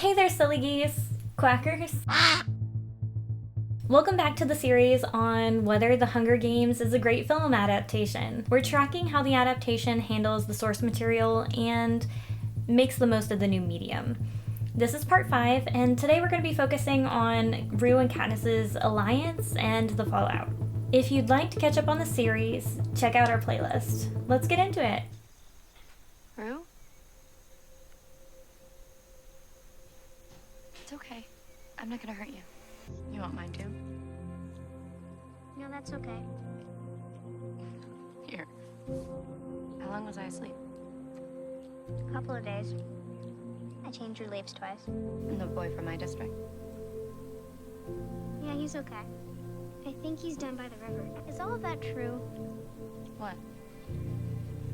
Hey there, silly geese, quackers. Welcome back to the series on whether The Hunger Games is a great film adaptation. We're tracking how the adaptation handles the source material and makes the most of the new medium. This is part 5, and today we're going to be focusing on Rue and Katniss' alliance and the fallout. If you'd like to catch up on the series, check out our playlist. Let's get into it. Rue? It's okay. I'm not gonna hurt you. You won't mind too? No, that's okay. Here. How long was I asleep? A couple of days. I changed your leaves twice. And the boy from my district? Yeah, he's okay. I think he's down by the river. Is all of that true? What?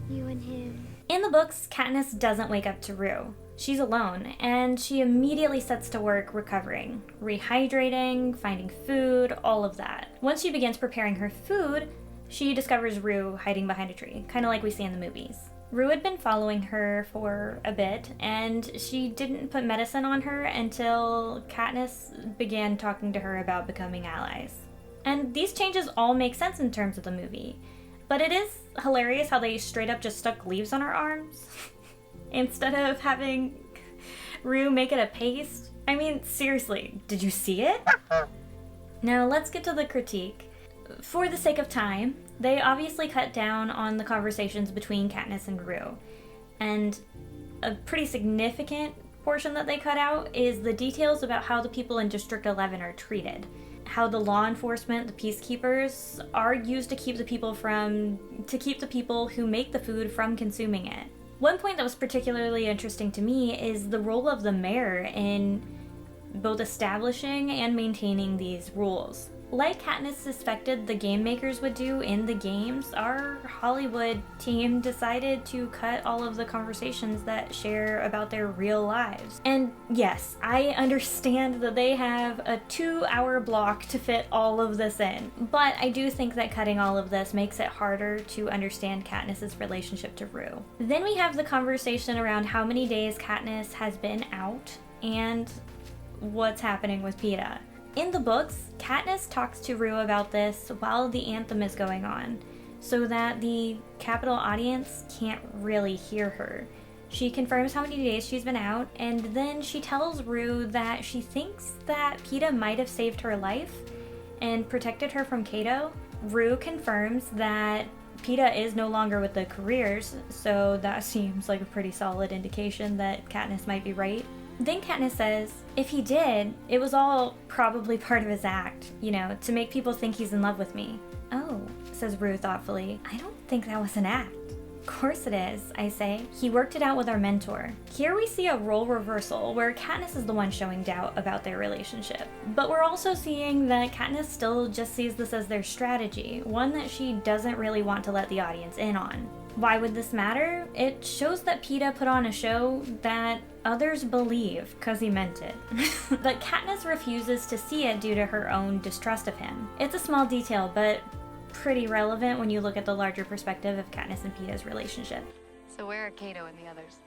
You and him. In the books, Katniss doesn't wake up to Rue. She's alone, and she immediately sets to work recovering, rehydrating, finding food, all of that. Once she begins preparing her food, she discovers Rue hiding behind a tree, kind of like we see in the movies. Rue had been following her for a bit, and she didn't put medicine on her until Katniss began talking to her about becoming allies. And these changes all make sense in terms of the movie, but it is hilarious how they straight up just stuck leaves on her arms. Instead of having Rue make it a paste. I mean, seriously, did you see it? Now let's get to the critique. For the sake of time, they obviously cut down on the conversations between Katniss and Rue. And a pretty significant portion that they cut out is the details about how the people in District 11 are treated. How the law enforcement, the peacekeepers, are used to keep the people who make the food from consuming it. One point that was particularly interesting to me is the role of the mayor in both establishing and maintaining these rules. Like Katniss suspected the game makers would do in the games, our Hollywood team decided to cut all of the conversations that share about their real lives. And yes, I understand that they have a 2-hour block to fit all of this in, but I do think that cutting all of this makes it harder to understand Katniss' relationship to Rue. Then we have the conversation around how many days Katniss has been out and what's happening with Peeta. In the books, Katniss talks to Rue about this while the anthem is going on, so that the Capitol audience can't really hear her. She confirms how many days she's been out, and then she tells Rue that she thinks that Peeta might have saved her life and protected her from Cato. Rue confirms that Peeta is no longer with the careers, so that seems like a pretty solid indication that Katniss might be right. Then Katniss says, if he did, it was all probably part of his act, to make people think he's in love with me. Oh, says Rue thoughtfully, I don't think that was an act. Of course it is, I say. He worked it out with our mentor. Here we see a role reversal where Katniss is the one showing doubt about their relationship. But we're also seeing that Katniss still just sees this as their strategy, one that she doesn't really want to let the audience in on. Why would this matter? It shows that Peeta put on a show that others believe, cause he meant it. But Katniss refuses to see it due to her own distrust of him. It's a small detail, but pretty relevant when you look at the larger perspective of Katniss and Peeta's relationship. So where are Cato and the others?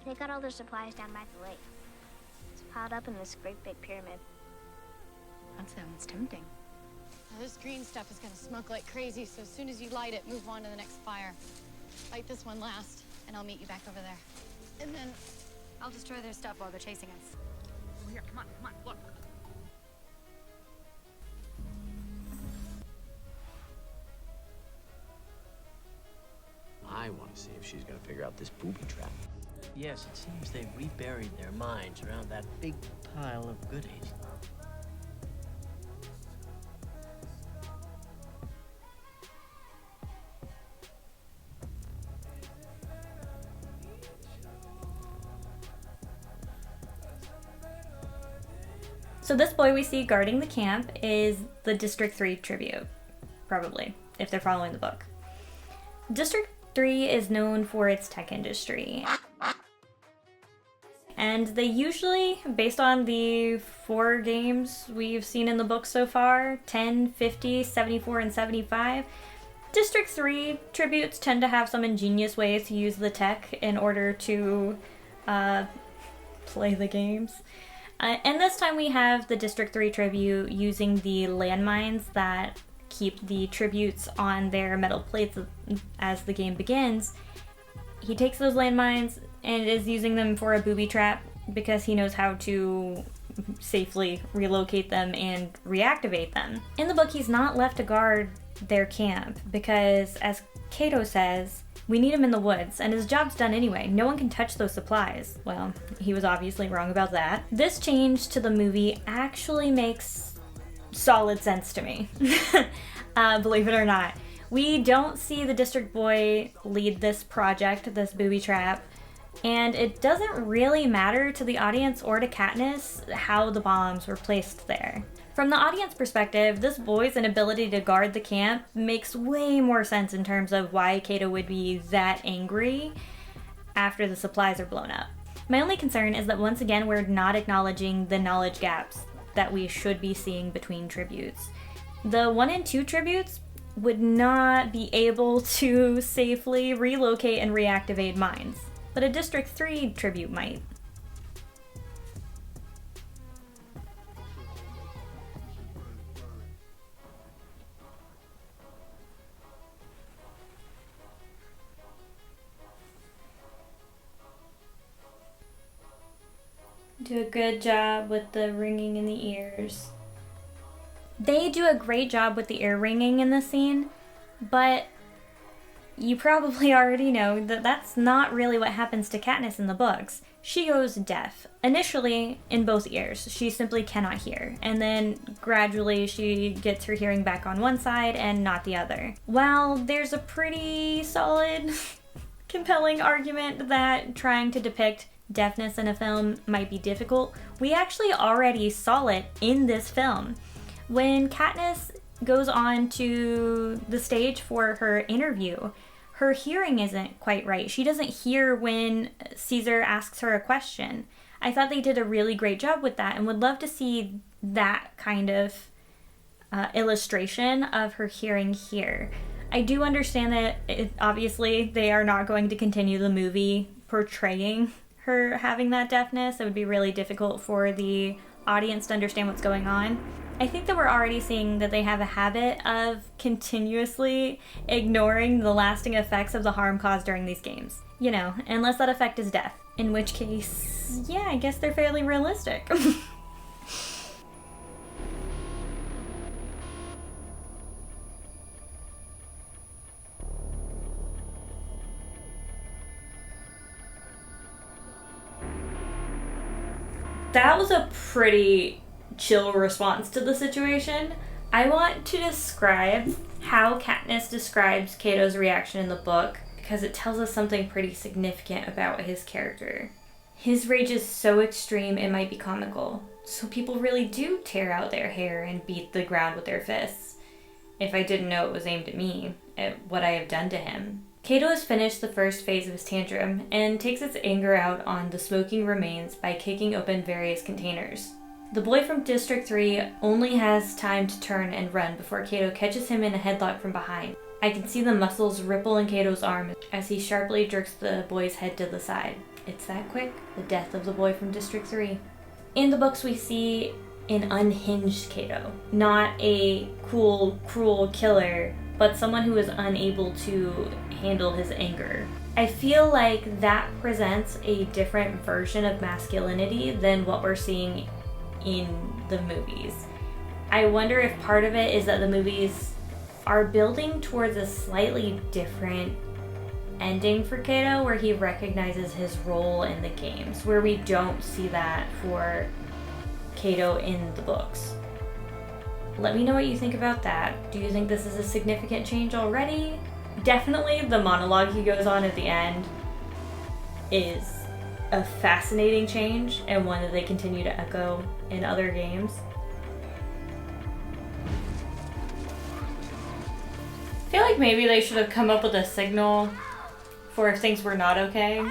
They got all their supplies down by the lake. It's piled up in this great big pyramid. That sounds tempting. Now, this green stuff is gonna smoke like crazy, so as soon as you light it, move on to the next fire. Light this one last, and I'll meet you back over there. And then I'll destroy their stuff while they're chasing us. oh, here, come on, look. I want to see if she's going to figure out this booby trap. Yes, it seems they've reburied their minds around that big pile of goodies. So this boy we see guarding the camp is the District 3 tribute, probably, if they're following the book. District 3 is known for its tech industry. And they usually, based on the 4 games we've seen in the book so far, 10, 50, 74, and 75, District 3 tributes tend to have some ingenious ways to use the tech in order to play the games. And this time we have the District 3 tribute using the landmines that keep the tributes on their metal plates as the game begins. He takes those landmines and is using them for a booby trap because he knows how to safely relocate them and reactivate them. In the book, he's not left to guard their camp because, as Cato says, we need him in the woods, and his job's done anyway. No one can touch those supplies. Well, he was obviously wrong about that. This change to the movie actually makes solid sense to me. Believe it or not. We don't see the district boy lead this project, this booby trap, and it doesn't really matter to the audience or to Katniss how the bombs were placed there. From the audience perspective, this boy's inability to guard the camp makes way more sense in terms of why Cato would be that angry after the supplies are blown up. My only concern is that once again we're not acknowledging the knowledge gaps that we should be seeing between tributes. The 1 and 2 tributes would not be able to safely relocate and reactivate mines, but a District 3 tribute might. Do a good job with the ringing in the ears. They do a great job with the ear ringing in this scene, but you probably already know that that's not really what happens to Katniss in the books. She goes deaf. Initially, in both ears. She simply cannot hear. And then gradually she gets her hearing back on one side and not the other. While there's a pretty solid, compelling argument that trying to depict deafness in a film might be difficult, we actually already saw it in this film. When Katniss goes on to the stage for her interview, her hearing isn't quite right. She doesn't hear when Caesar asks her a question. I thought they did a really great job with that and would love to see that kind of illustration of her hearing here. I do understand that obviously they are not going to continue the movie portraying her having that deafness. It would be really difficult for the audience to understand what's going on. I think that we're already seeing that they have a habit of continuously ignoring the lasting effects of the harm caused during these games. You know, unless that effect is death. In which case, yeah, I guess they're fairly realistic. That was a pretty chill response to the situation. I want to describe how Katniss describes Cato's reaction in the book because it tells us something pretty significant about his character. His rage is so extreme it might be comical. So people really do tear out their hair and beat the ground with their fists. If I didn't know it was aimed at me, at what I have done to him. Cato has finished the first phase of his tantrum and takes its anger out on the smoking remains by kicking open various containers. The boy from District 3 only has time to turn and run before Cato catches him in a headlock from behind. I can see the muscles ripple in Cato's arm as he sharply jerks the boy's head to the side. It's that quick, the death of the boy from District 3. In the books we see an unhinged Cato, not a cool, cruel killer, but someone who is unable to handle his anger. I feel like that presents a different version of masculinity than what we're seeing in the movies. I wonder if part of it is that the movies are building towards a slightly different ending for Cato, where he recognizes his role in the games, where we don't see that for Cato in the books. Let me know what you think about that. Do you think this is a significant change already? Definitely the monologue he goes on at the end is a fascinating change and one that they continue to echo in other games. I feel like maybe they should have come up with a signal for if things were not okay.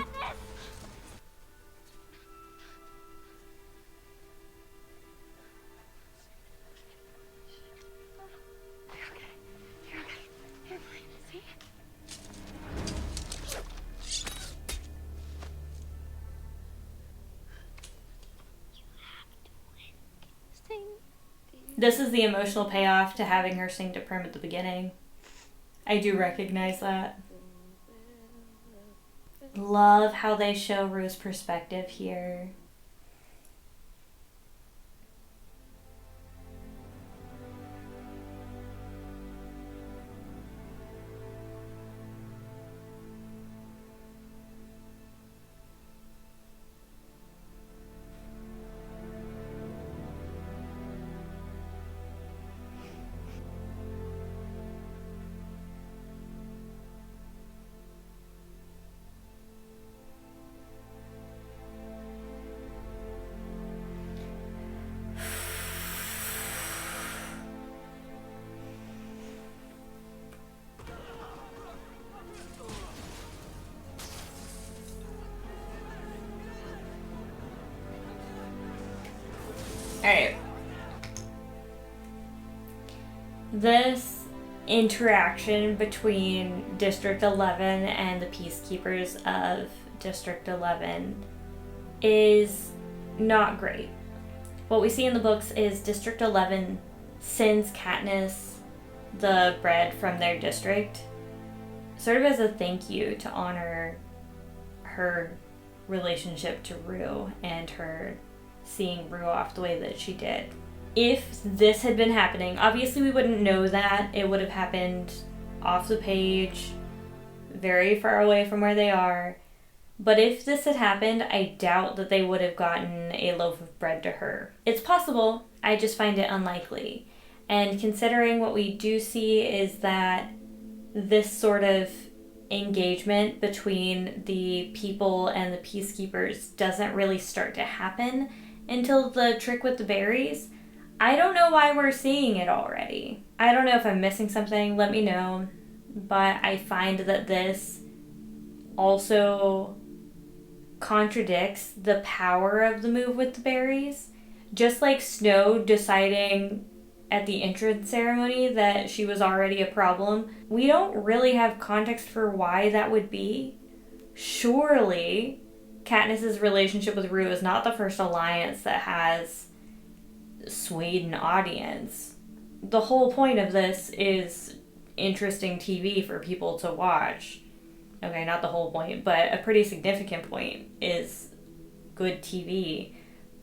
This is the emotional payoff to having her sing to Prim at the beginning. I do recognize that. Love how they show Rue's perspective here. Alright. This interaction between District 11 and the Peacekeepers of District 11 is not great. What we see in the books is District 11 sends Katniss the bread from their district, sort of as a thank you to honor her relationship to Rue and her seeing Rue off the way that she did. If this had been happening, obviously we wouldn't know that. It would have happened off the page, very far away from where they are. But if this had happened, I doubt that they would have gotten a loaf of bread to her. It's possible, I just find it unlikely. And considering what we do see is that this sort of engagement between the people and the Peacekeepers doesn't really start to happen until the trick with the berries. I don't know why we're seeing it already. I don't know if I'm missing something, let me know. But I find that this also contradicts the power of the move with the berries. Just like Snow deciding at the entrance ceremony that she was already a problem, we don't really have context for why that would be. Surely Katniss's relationship with Rue is not the first alliance that has swayed an audience. The whole point of this is interesting TV for people to watch. Okay, not the whole point, but a pretty significant point is good TV.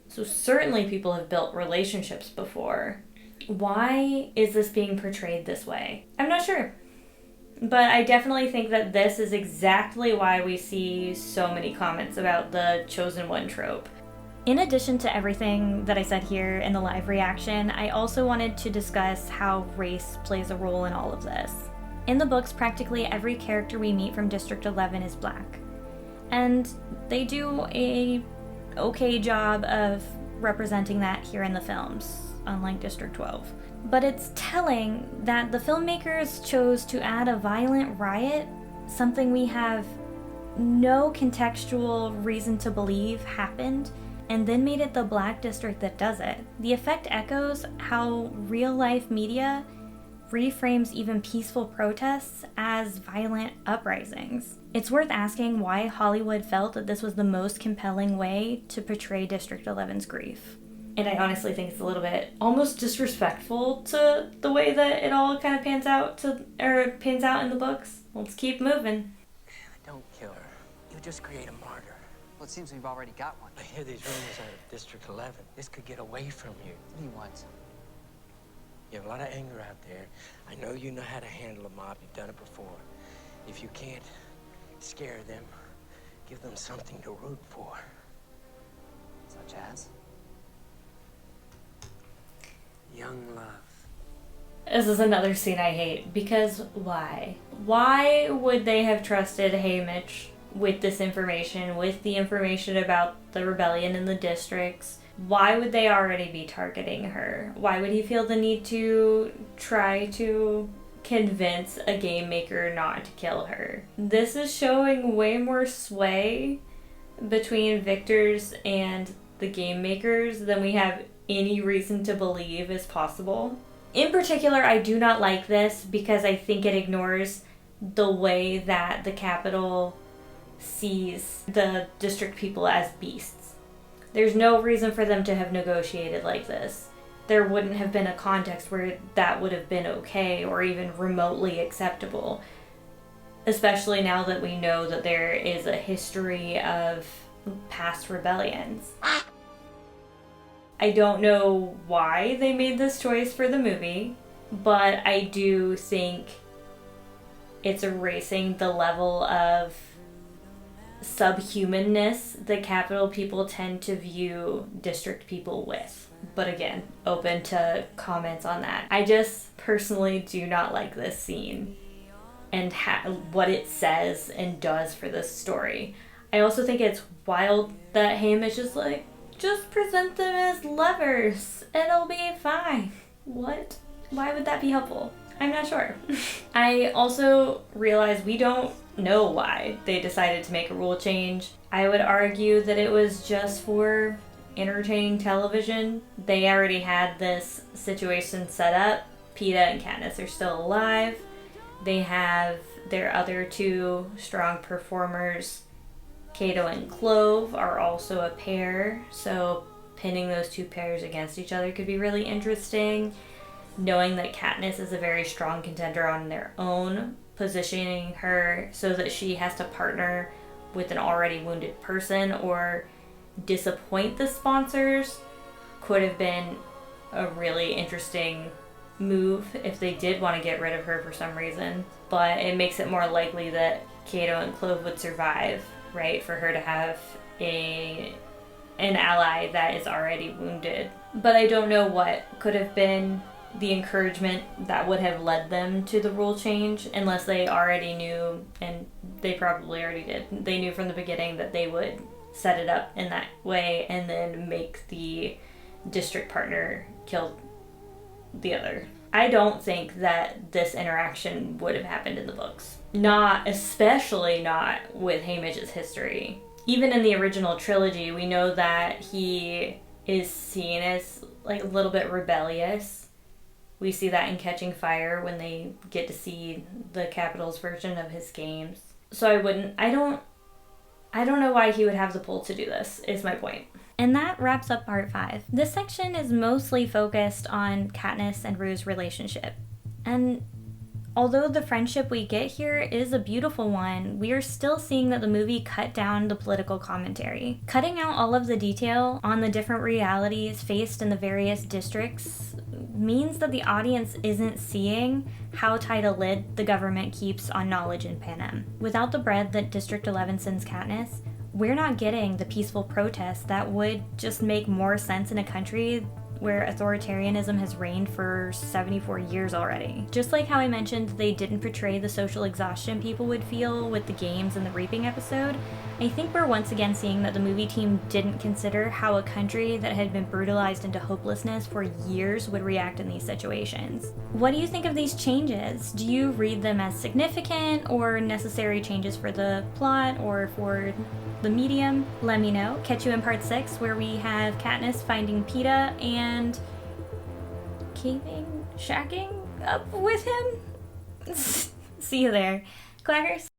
So certainly people have built relationships before. Why is this being portrayed this way? I'm not sure. But I definitely think that this is exactly why we see so many comments about the chosen one trope. In addition to everything that I said here in the live reaction, I also wanted to discuss how race plays a role in all of this. In the books, practically every character we meet from District 11 is black. And they do a okay job of representing that here in the films, unlike District 12. But it's telling that the filmmakers chose to add a violent riot, something we have no contextual reason to believe happened, and then made it the Black District that does it. The effect echoes how real-life media reframes even peaceful protests as violent uprisings. It's worth asking why Hollywood felt that this was the most compelling way to portray District 11's grief. And I honestly think it's a little bit almost disrespectful to the way that it all kind of pans out in the books. Let's keep moving. Don't kill her. You'll just create a martyr. Well, it seems we've already got one. I hear these rumors out of District 11. This could get away from you. What do you want? You have a lot of anger out there. I know you know how to handle a mob. You've done it before. If you can't scare them, give them something to root for. Such as? Young love. This is another scene I hate, because why? Why would they have trusted Haymitch with this information, with the information about the rebellion in the districts? Why would they already be targeting her? Why would he feel the need to try to convince a game maker not to kill her? This is showing way more sway between victors and the game makers than we have any reason to believe is possible. In particular, I do not like this because I think it ignores the way that the Capitol sees the district people as beasts. There's no reason for them to have negotiated like this. there wouldn't have been a context where that would have been okay or even remotely acceptable. Especially now that we know that there is a history of past rebellions. I don't know why they made this choice for the movie, but I do think it's erasing the level of subhumanness that capital people tend to view district people with. But again, open to comments on that. I just personally do not like this scene and what it says and does for this story. I also think it's wild that Haymitch is like, just present them as lovers, it'll be fine. What? Why would that be helpful? I'm not sure. I also realize we don't know why they decided to make a rule change. I would argue that it was just for entertaining television. They already had this situation set up. Peeta and Katniss are still alive. They have their other two strong performers. Cato and Clove are also a pair, so pinning those two pairs against each other could be really interesting. Knowing that Katniss is a very strong contender on their own, positioning her so that she has to partner with an already wounded person or disappoint the sponsors could have been a really interesting move if they did want to get rid of her for some reason. But it makes it more likely that Cato and Clove would survive, right? For her to have an ally that is already wounded. But I don't know what could have been the encouragement that would have led them to the rule change, unless they already knew, and they probably already did. They knew from the beginning that they would set it up in that way and then make the district partner kill the other. I don't think that this interaction would have happened in the books. Especially not with Haymitch's history. Even in the original trilogy, we know that he is seen as like a little bit rebellious. We see that in Catching Fire when they get to see the Capitol's version of his games. So I don't know why he would have the pull to do this, is my point. And that wraps up part 5. This section is mostly focused on Katniss and Rue's relationship. And although the friendship we get here is a beautiful one, we are still seeing that the movie cut down the political commentary. Cutting out all of the detail on the different realities faced in the various districts means that the audience isn't seeing how tight a lid the government keeps on knowledge in Panem. Without the bread that District 11 sends Katniss, we're not getting the peaceful protests that would just make more sense in a country where authoritarianism has reigned for 74 years already. Just like how I mentioned they didn't portray the social exhaustion people would feel with the games and the reaping episode, I think we're once again seeing that the movie team didn't consider how a country that had been brutalized into hopelessness for years would react in these situations. What do you think of these changes? Do you read them as significant or necessary changes for the plot or for the medium? Let me know. Catch you in part 6 where we have Katniss finding Peeta and shacking up with him. See you there. Quackers.